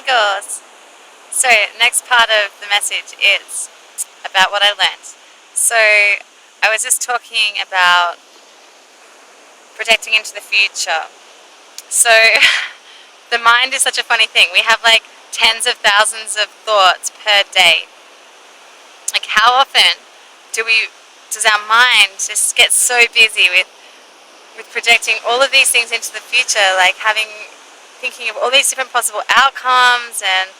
amigos. So next part of the message is about what I learned. So I was just talking about projecting into the future. So the mind is such a funny thing. We have like tens of thousands of thoughts per day. Like how often does our mind just get so busy with projecting all of these things into the future, like thinking of all these different possible outcomes, and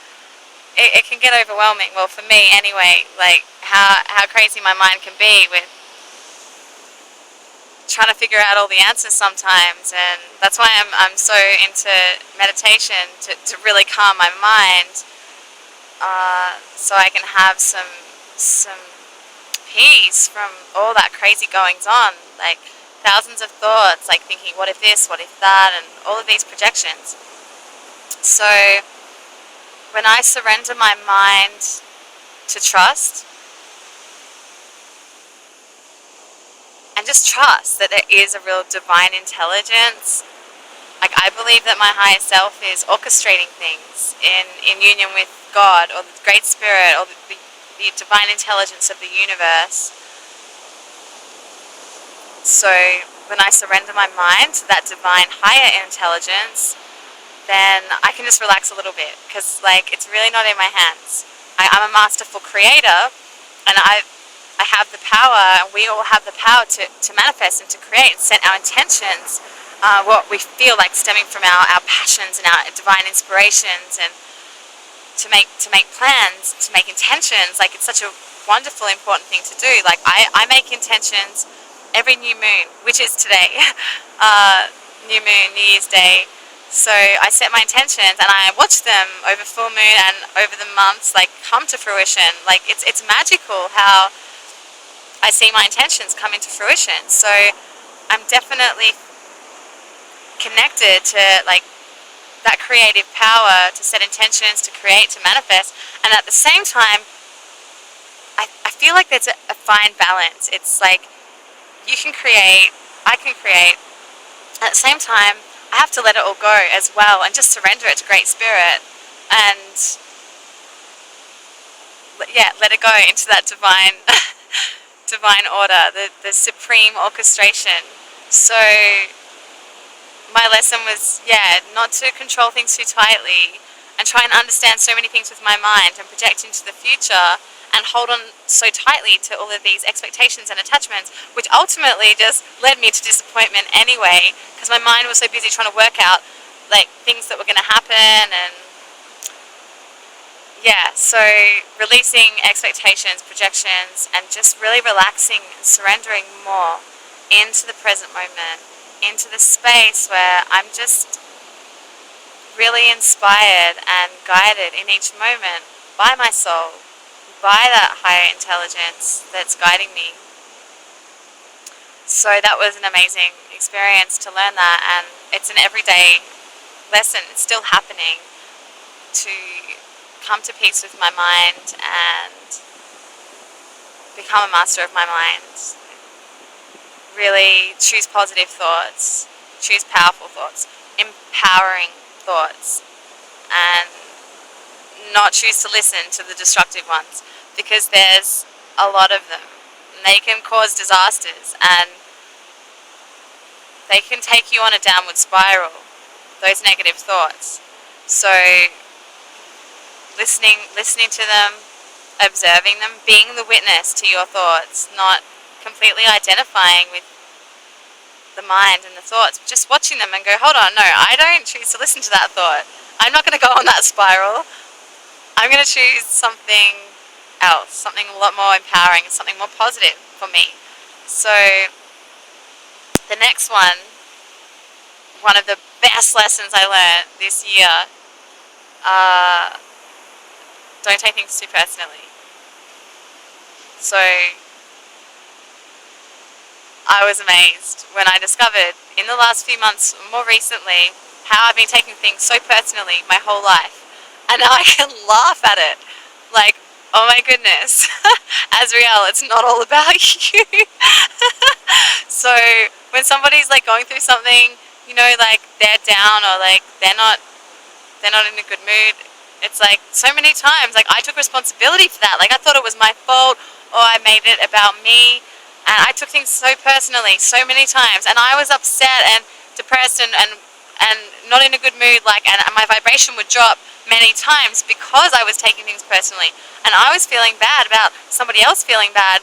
it can get overwhelming. Well, for me anyway, like how crazy my mind can be with trying to figure out all the answers sometimes. And that's why I'm so into meditation, to really calm my mind, so I can have some peace from all that crazy goings on, like thousands of thoughts, like thinking what if this, what if that, and all of these projections. So when I surrender my mind to trust, and just trust that there is a real divine intelligence, like I believe that my higher self is orchestrating things in union with God or the Great Spirit or the divine intelligence of the universe. So when I surrender my mind to that divine higher intelligence, then I can just relax a little bit, because like it's really not in my hands. I'm a masterful creator, and I have the power, and we all have the power to manifest and to create and set our intentions, what we feel like stemming from our passions and our divine inspirations, and to make plans, to make intentions. Like it's such a wonderful, important thing to do. Like I make intentions every new moon, which is today, new moon, New Year's Day. So I set my intentions and I watch them over full moon and over the months like come to fruition. Like it's magical how I see my intentions come into fruition. So I'm definitely connected to like that creative power to set intentions, to create, to manifest. And at the same time, I feel like there's a fine balance. It's like you can create, I can create. At the same time, I have to let it all go as well and just surrender it to Great Spirit, and let it go into that divine divine order, the supreme orchestration. So my lesson was, not to control things too tightly and try and understand so many things with my mind and project into the future and hold on so tightly to all of these expectations and attachments, which ultimately just led me to disappointment anyway, because my mind was so busy trying to work out like things that were going to happen. And so releasing expectations, projections, and just really relaxing and surrendering more into the present moment, into the space where I'm just really inspired and guided in each moment by my soul, by that higher intelligence that's guiding me. So that was an amazing experience to learn that, and it's an everyday lesson. It's still happening to come to peace with my mind and become a master of my mind. Really choose positive thoughts, choose powerful thoughts, empowering thoughts, and not choose to listen to the destructive ones, because there's a lot of them and they can cause disasters and they can take you on a downward spiral, those negative thoughts. So listening to them, observing them, being the witness to your thoughts, not completely identifying with the mind and the thoughts, just watching them and go, hold on, no, I don't choose to listen to that thought. I'm not going to go on that spiral. I'm going to choose something else, something a lot more empowering, something more positive for me. So the next one of the best lessons I learned this year, don't take things too personally. So I was amazed when I discovered in the last few months, more recently, how I've been taking things so personally my whole life. And now I can laugh at it. Like, oh my goodness, Azriel, it's not all about you. So when somebody's like going through something, like they're down or like they're not in a good mood, It's like so many times, like I took responsibility for that. Like I thought it was my fault, or I made it about me, and I took things so personally so many times, and I was upset and depressed and not in a good mood. Like, and my vibration would drop many times because I was taking things personally, and I was feeling bad about somebody else feeling bad,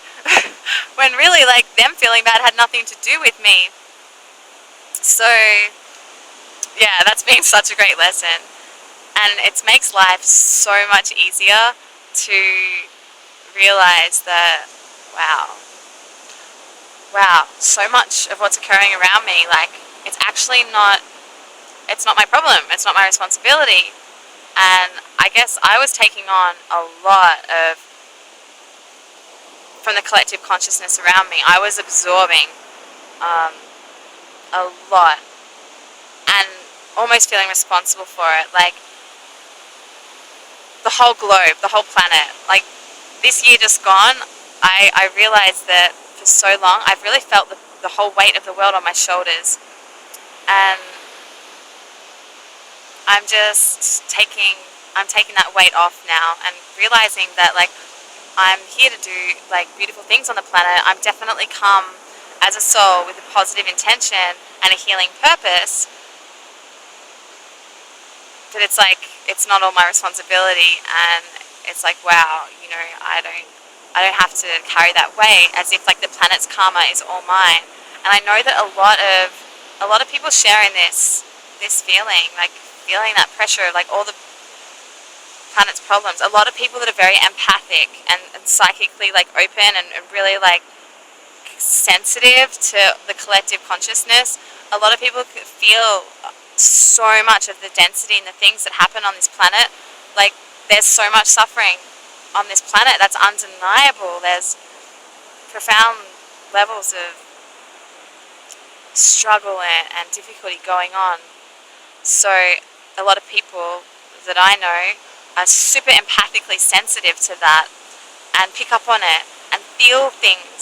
when really, like, them feeling bad had nothing to do with me. So yeah, that's been such a great lesson. And it makes life so much easier to realize that, wow, so much of what's occurring around me, like, it's actually not, it's not my problem, it's not my responsibility. And I guess I was taking on a lot of, from the collective consciousness around me, I was absorbing a lot and almost feeling responsible for it. Like, the whole globe, the whole planet. Like, this year just gone, I realized that for so long I've really felt the whole weight of the world on my shoulders. And I'm taking that weight off now and realizing that, like, I'm here to do, like, beautiful things on the planet. I'm definitely come as a soul with a positive intention and a healing purpose. But it's like, it's not all my responsibility, and it's like, wow, you know, I don't have to carry that weight as if, like, the planet's karma is all mine. And I know that a lot of people sharing this feeling, like, feeling that pressure, like all the planet's problems. A lot of people that are very empathic and psychically, like, open and really, like, sensitive to the collective consciousness. A lot of people could feel so much of the density and the things that happen on this planet. Like, there's so much suffering on this planet that's undeniable. There's profound levels of struggle and difficulty going on. So a lot of people that I know are super empathically sensitive to that and pick up on it and feel things